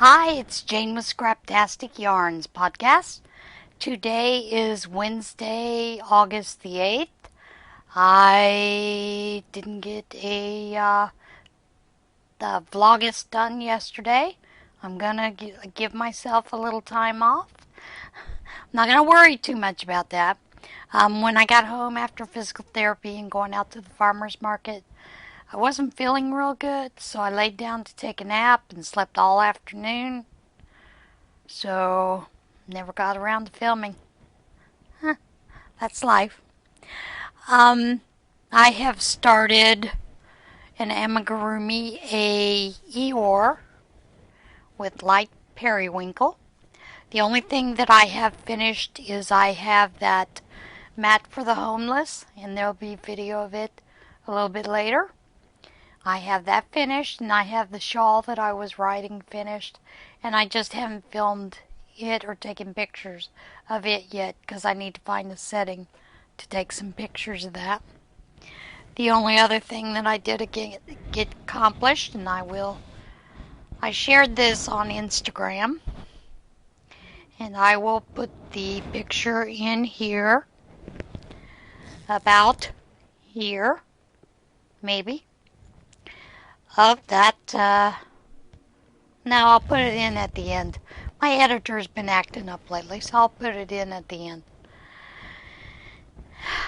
Hi, it's Jane with Scraptastic Yarns podcast. Today is Wednesday, August the 8th. I didn't get the Vlogust done yesterday. I'm gonna give myself a little time off. I'm not gonna worry too much about that. When I got home after physical therapy and going out to the farmer's market, I wasn't feeling real good, so I laid down to take a nap and slept all afternoon. So, never got around to filming. Huh, that's life. Um, I have started an amigurumi, a Eeyore with light periwinkle. The only thing that I have finished is I have that mat for the homeless, and there'll be video of it a little bit later. I have that finished, and I have the shawl that I was writing finished, and I just haven't filmed it or taken pictures of it yet because I need to find a setting to take some pictures of that. The only other thing that I did get accomplished, and I shared this on Instagram, and I will put the picture in here, about here, maybe, of that. No, I'll put it in at the end. My editor's been acting up lately, so I'll put it in at the end.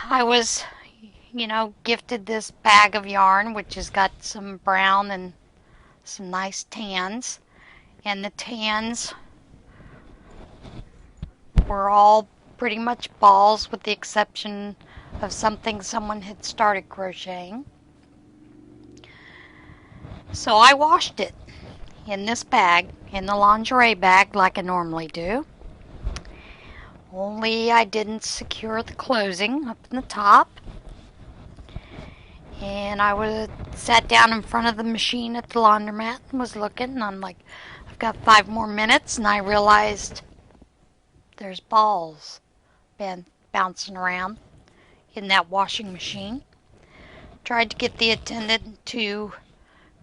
I was, gifted this bag of yarn, which has got some brown and some nice tans. And the tans were all pretty much balls, with the exception of something someone had started crocheting. So I washed it in this bag, in the lingerie bag, like I normally do. Only I didn't secure the closing up in the top. And I sat down in front of the machine at the laundromat and was looking, and I'm like, I've got 5 more minutes, and I realized there's balls been bouncing around in that washing machine. Tried to get the attendant to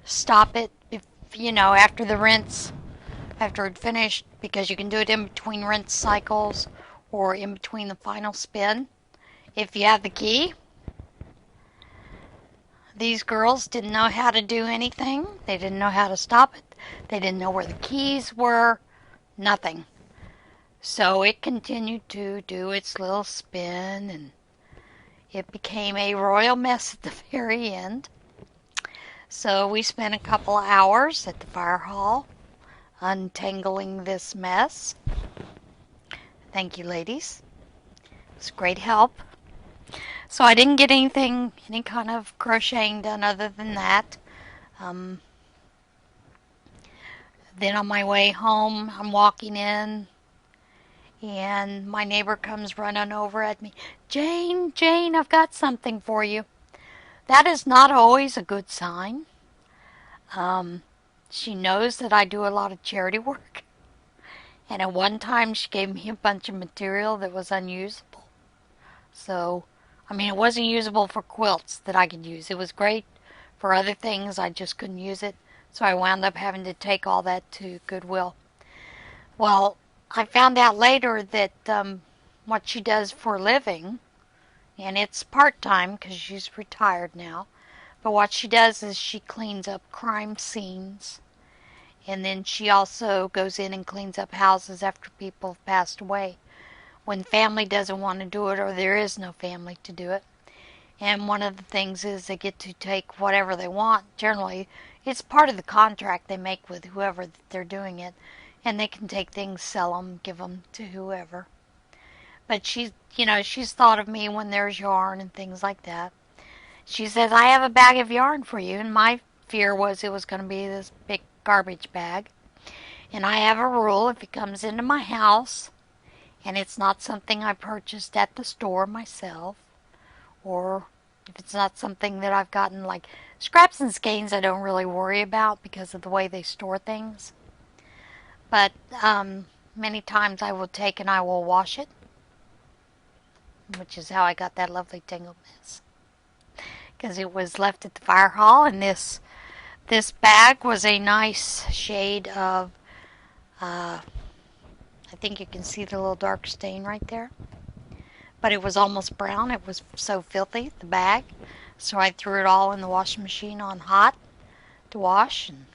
stop it, after the rinse, after it finished, because you can do it in between rinse cycles or in between the final spin if you have the key. These girls didn't know how to do anything. They didn't know how to stop it. They didn't know where the keys were. Nothing. So it continued to do its little spin, and it became a royal mess at the very end. So we spent a couple of hours at the fire hall untangling this mess. Thank you, ladies. It's great help. So I didn't get any kind of crocheting done other than that. Then on my way home, I'm walking in, and my neighbor comes running over at me. Jane, I've got something for you. That is not always a good sign. She knows that I do a lot of charity work. And at one time, she gave me a bunch of material that was unusable. So, it wasn't usable for quilts that I could use. It was great for other things. I just couldn't use it. So I wound up having to take all that to Goodwill. Well, I found out later that what she does for a living, and it's part-time because she's retired now, but what she does is she cleans up crime scenes, and then she also goes in and cleans up houses after people have passed away, when family doesn't want to do it or there is no family to do it. And one of the things is they get to take whatever they want. Generally, it's part of the contract they make with whoever they're doing it. And they can take things, sell them, give them to whoever. But she's thought of me when there's yarn and things like that. She says, I have a bag of yarn for you. And my fear was it was going to be this big garbage bag. And I have a rule: if it comes into my house and it's not something I purchased at the store myself, or if it's not something that I've gotten, like scraps and skeins, I don't really worry about because of the way they store things. But many times I will take and I will wash it, which is how I got that lovely tangled mess, because it was left at the fire hall. And this bag was a nice shade of I think you can see the little dark stain right there. But it was almost brown. It was so filthy, the bag. So I threw it all in the washing machine on hot to wash. And,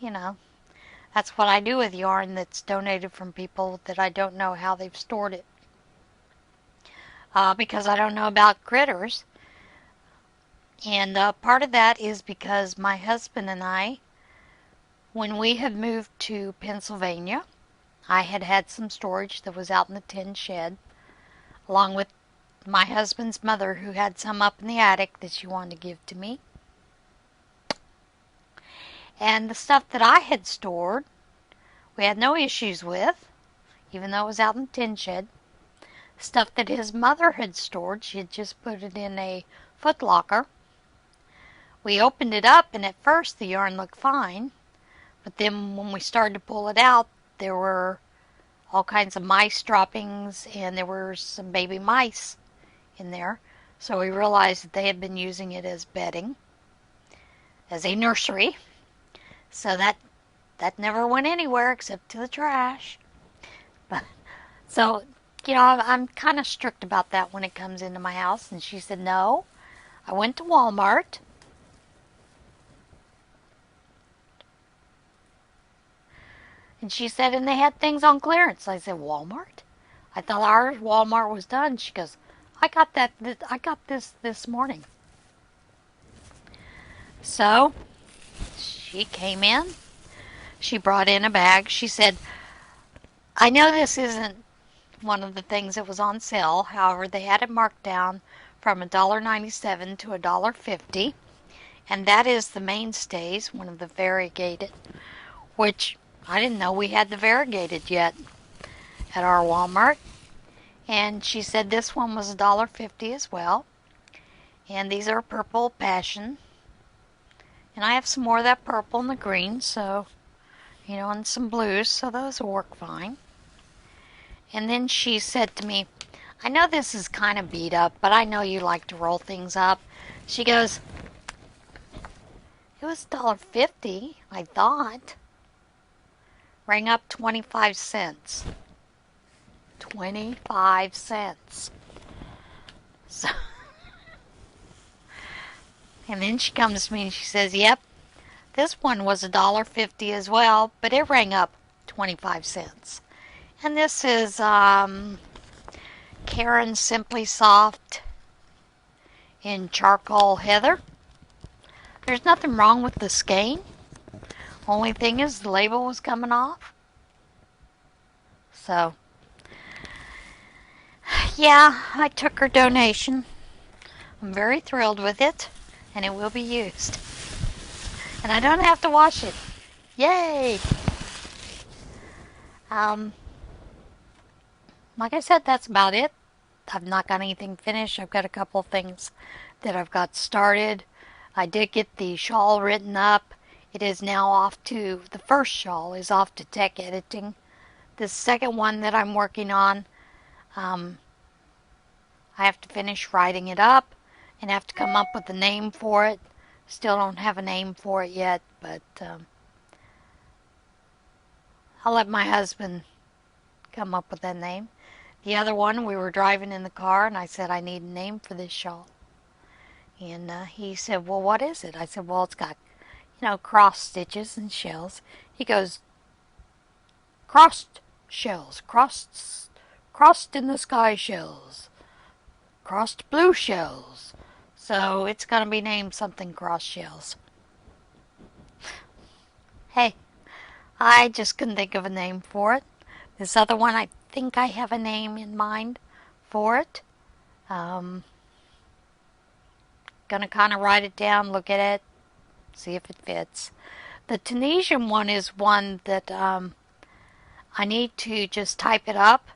you know, that's what I do with yarn that's donated from people that I don't know how they've stored it. Because I don't know about critters. And part of that is because my husband and I, when we had moved to Pennsylvania, I had had some storage that was out in the tin shed, along with my husband's mother, who had some up in the attic that she wanted to give to me. And the stuff that I had stored, we had no issues with, even though it was out in the tin shed. Stuff that his mother had stored, she had just put it in a foot locker. We opened it up, and at first the yarn looked fine, but then when we started to pull it out, there were all kinds of mice droppings, and there were some baby mice in there. So we realized that they had been using it as bedding, as a nursery. So that never went anywhere except to the trash. But so, I'm kind of strict about that when it comes into my house. And she said, no. I went to Walmart. And she said, and they had things on clearance. I said, Walmart? I thought our Walmart was done. She goes, I got this morning. So she came in. She brought in a bag. She said, I know this isn't one of the things that was on sale. However, they had it marked down from $1.97 to $1.50. And that is the mainstays, one of the variegated, which I didn't know we had the variegated yet at our Walmart. And she said this one was $1.50 as well. And these are purple passion. And I have some more of that purple and the green, so, and some blues, so those will work fine. And then she said to me, I know this is kind of beat up, but I know you like to roll things up. She goes, it was $1.50, I thought. Rang up 25 cents. 25 cents. So, and then she comes to me and she says, yep, this one was $1.50 as well, but it rang up 25 cents. And this is Karen Simply Soft in Charcoal Heather. There's nothing wrong with the skein. Only thing is the label was coming off. So, yeah, I took her donation. I'm very thrilled with it, and it will be used. And I don't have to wash it. Yay! Like I said, that's about it. I've not got anything finished. I've got a couple things that I've got started. I did get the shawl written up. It is now off to, the first shawl is off to tech editing. The second one that I'm working on, I have to finish writing it up and have to come up with a name for it. Still don't have a name for it yet, but I'll let my husband come up with that name. The other one, we were driving in the car, and I said, I need a name for this shawl. And he said, well, what is it? I said, well, it's got, cross stitches and shells. He goes, crossed shells, crossed in the sky shells, crossed blue shells. So it's going to be named something cross shells. Hey, I just couldn't think of a name for it. This other one, I think I have a name in mind for it. Gonna kind of write it down, look at it, see if it fits. The Tunisian one is one that I need to just type it up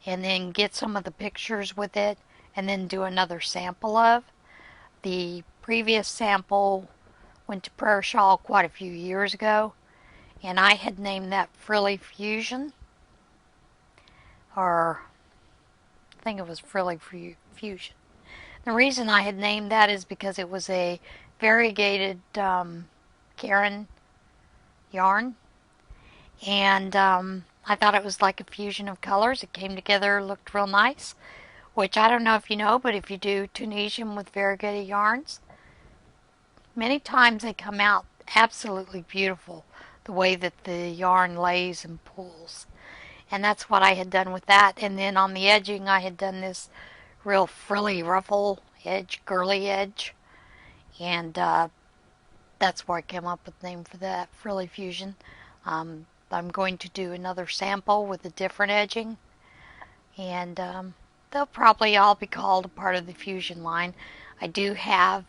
and then get some of the pictures with it and then do another sample of. The previous sample went to Prayer Shawl quite a few years ago, and I had named that Frilly Fusion, or I think it was Frilly Fusion. The reason I had named that is because it was a variegated Karen yarn, And I thought it was like a fusion of colors. It came together, looked real nice, which I don't know if you know, but if you do Tunisian with variegated yarns, many times they come out absolutely beautiful, the way that the yarn lays and pulls. And that's what I had done with that. And then on the edging, I had done this real frilly ruffle edge, girly edge. And that's where I came up with the name for that, Frilly Fusion. I'm going to do another sample with a different edging. And they'll probably all be called a part of the Fusion line. I do have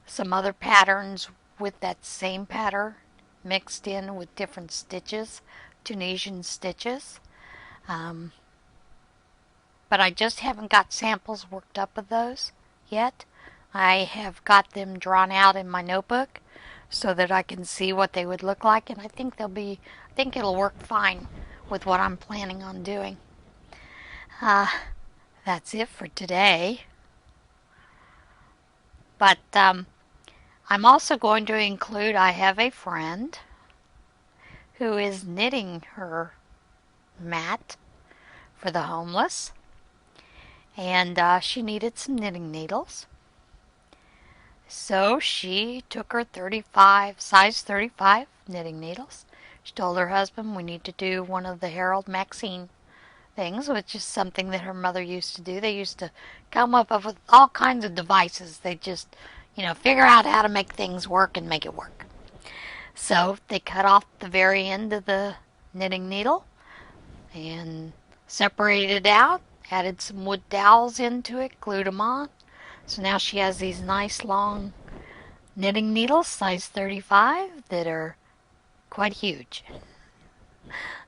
some other patterns with that same pattern mixed in with different stitches, Tunisian stitches. Um, but I just haven't got samples worked up of those yet. I have got them drawn out in my notebook so that I can see what they would look like, and I think it'll work fine with what I'm planning on doing. Uh, that's it for today. But I'm also going to include, I have a friend who is knitting her mat for the homeless, and she needed some knitting needles. So she took her size 35 knitting needles. She told her husband we need to do one of the Harold Maxine things, which is something that her mother used to do. They used to come up with all kinds of devices. They just, figure out how to make things work and make it work. So they cut off the very end of the knitting needle and separated it out, added some wood dowels into it, glued them on. So now she has these nice long knitting needles, size 35, that are quite huge.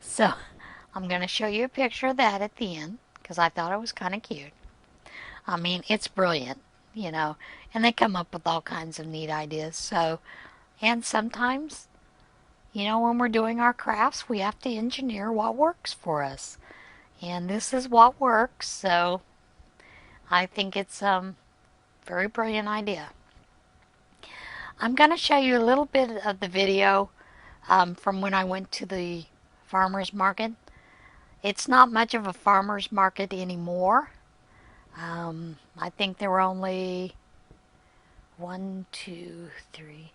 So I'm going to show you a picture of that at the end because I thought it was kind of cute. I mean, it's brilliant, and they come up with all kinds of neat ideas. So, and sometimes, when we're doing our crafts, we have to engineer what works for us. And this is what works, so I think it's a very brilliant idea. I'm going to show you a little bit of the video from when I went to the farmer's market. It's not much of a farmer's market anymore. I think there were only one, two, three,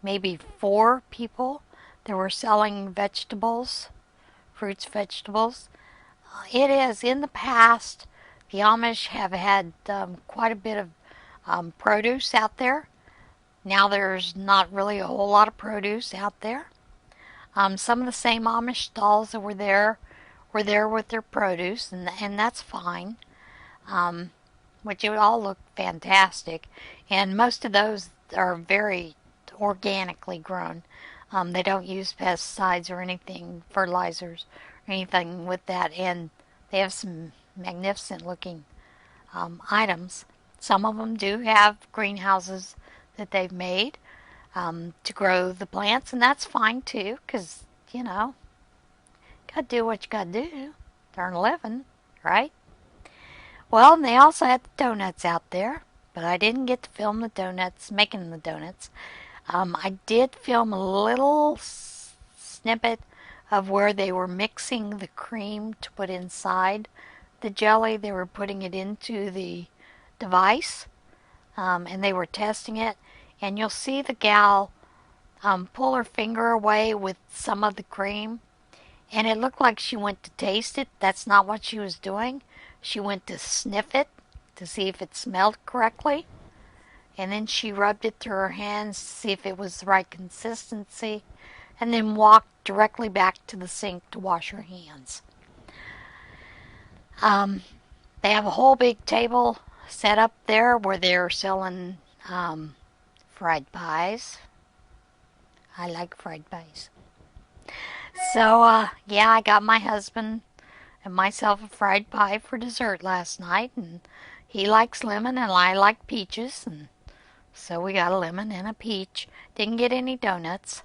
maybe four people that were selling vegetables, fruits, vegetables. It is in the past, the Amish have had quite a bit of produce out there. Now there's not really a whole lot of produce out there. Some of the same Amish stalls that were there with their produce, and that's fine. Which it all look fantastic, and most of those are very organically grown. They don't use pesticides or anything, fertilizers or anything with that, and they have some magnificent looking items. Some of them do have greenhouses that they've made to grow the plants, and that's fine too, because, gotta do what you gotta do to earn a living, right? Well, and they also had the donuts out there, but I didn't get to film the donuts, making the donuts. I did film a little snippet of where they were mixing the cream to put inside the jelly. They were putting it into the device, and they were testing it. And you'll see the gal pull her finger away with some of the cream, and it looked like she went to taste it. That's not what she was doing. She went to sniff it to see if it smelled correctly, and then she rubbed it through her hands to see if it was the right consistency, and then walked directly back to the sink to wash her hands. They have a whole big table set up there where they're selling fried pies. I like fried pies. So, yeah, I got my husband and myself a fried pie for dessert last night, and he likes lemon and I like peaches, and so we got a lemon and a peach. Didn't get any donuts.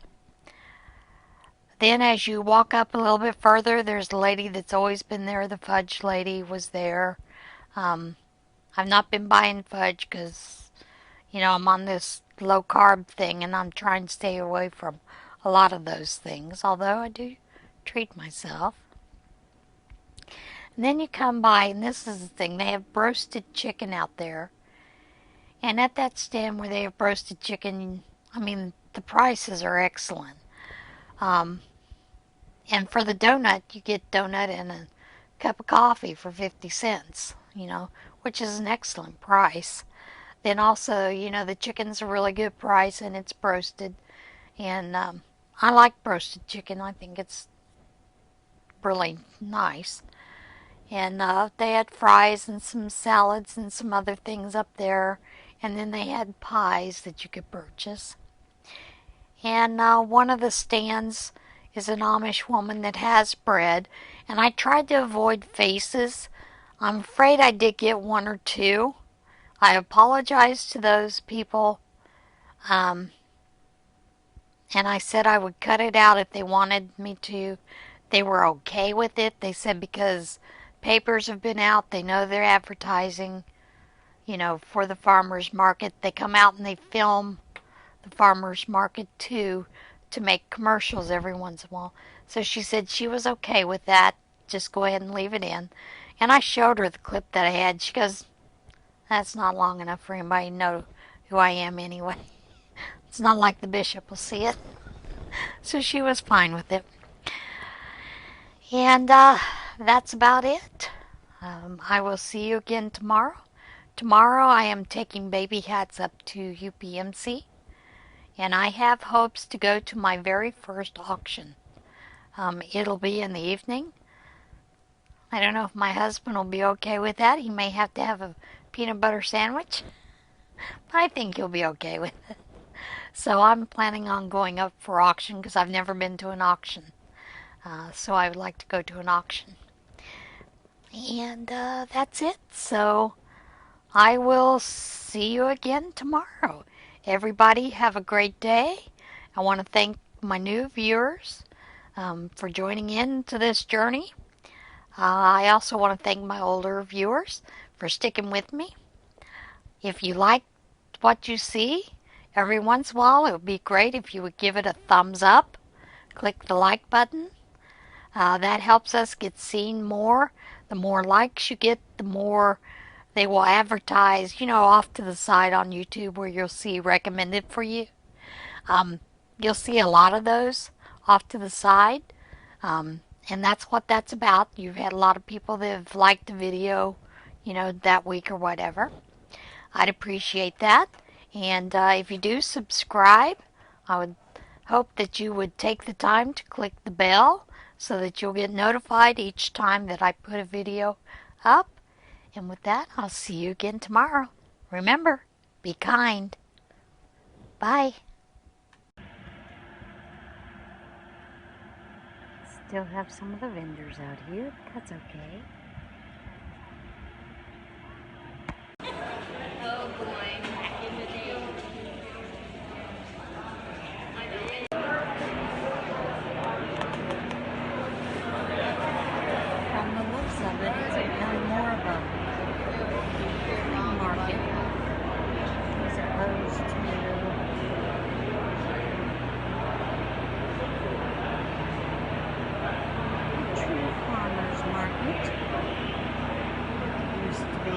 Then as you walk up a little bit further, there's a lady that's always been there. The fudge lady was there. I've not been buying fudge because, I'm on this low carb thing and I'm trying to stay away from a lot of those things. Although I do treat myself. And then you come by, and this is the thing, they have roasted chicken out there. And at that stand where they have roasted chicken, I mean, the prices are excellent. Um, and for the donut, you get donut and a cup of coffee for 50 cents, which is an excellent price. Then also, the chicken's a really good price and it's roasted. And I like roasted chicken. I think it's really nice. And they had fries and some salads and some other things up there. And then they had pies that you could purchase. And one of the stands is an Amish woman that has bread. And I tried to avoid faces. I'm afraid I did get one or two. I apologize to those people. Um, and I said I would cut it out if they wanted me to. They were okay with it. They said because papers have been out, they know they're advertising, for the farmers market. They come out and they film the farmers market too to make commercials every once in a while. So she said she was okay with that. Just go ahead and leave it in. And I showed her the clip that I had. She goes, that's not long enough for anybody to know who I am anyway. It's not like the bishop will see it. So she was fine with it. And that's about it. I will see you again tomorrow. Tomorrow I am taking baby hats up to UPMC. And I have hopes to go to my very first auction. It'll be in the evening. I don't know if my husband will be okay with that. He may have to have a peanut butter sandwich. But I think he'll be okay with it. So I'm planning on going up for auction because I've never been to an auction. So I would like to go to an auction. And that's it. So I will see you again tomorrow. Everybody have a great day. I want to thank my new viewers for joining in to this journey. I also want to thank my older viewers for sticking with me. If you like what you see, every once in a while it would be great if you would give it a thumbs up. Click the like button. That helps us get seen more. The more likes you get, the more they will advertise, off to the side on YouTube where you'll see recommended for you. You'll see a lot of those off to the side. And that's what that's about. You've had a lot of people that have liked the video, that week or whatever. I'd appreciate that. And if you do subscribe, I would hope that you would take the time to click the bell so that you'll get notified each time that I put a video up. And with that, I'll see you again tomorrow. Remember, be kind. Bye. Still have some of the vendors out here. That's okay. Oh boy. From the looks of it, it's become more of a market as opposed to a true farmer's market. It used to be.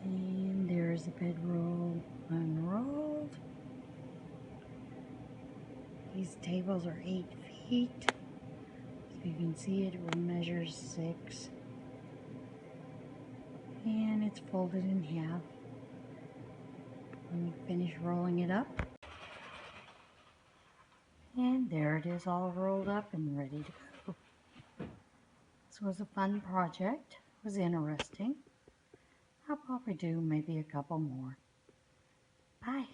And there's the bedroll unrolled. These tables are 8 feet. So you can see it measures 6. And it's folded in half. Let me finish rolling it up. And there it is, all rolled up and ready to go. This was a fun project. It was interesting. I'll probably do maybe a couple more. Bye.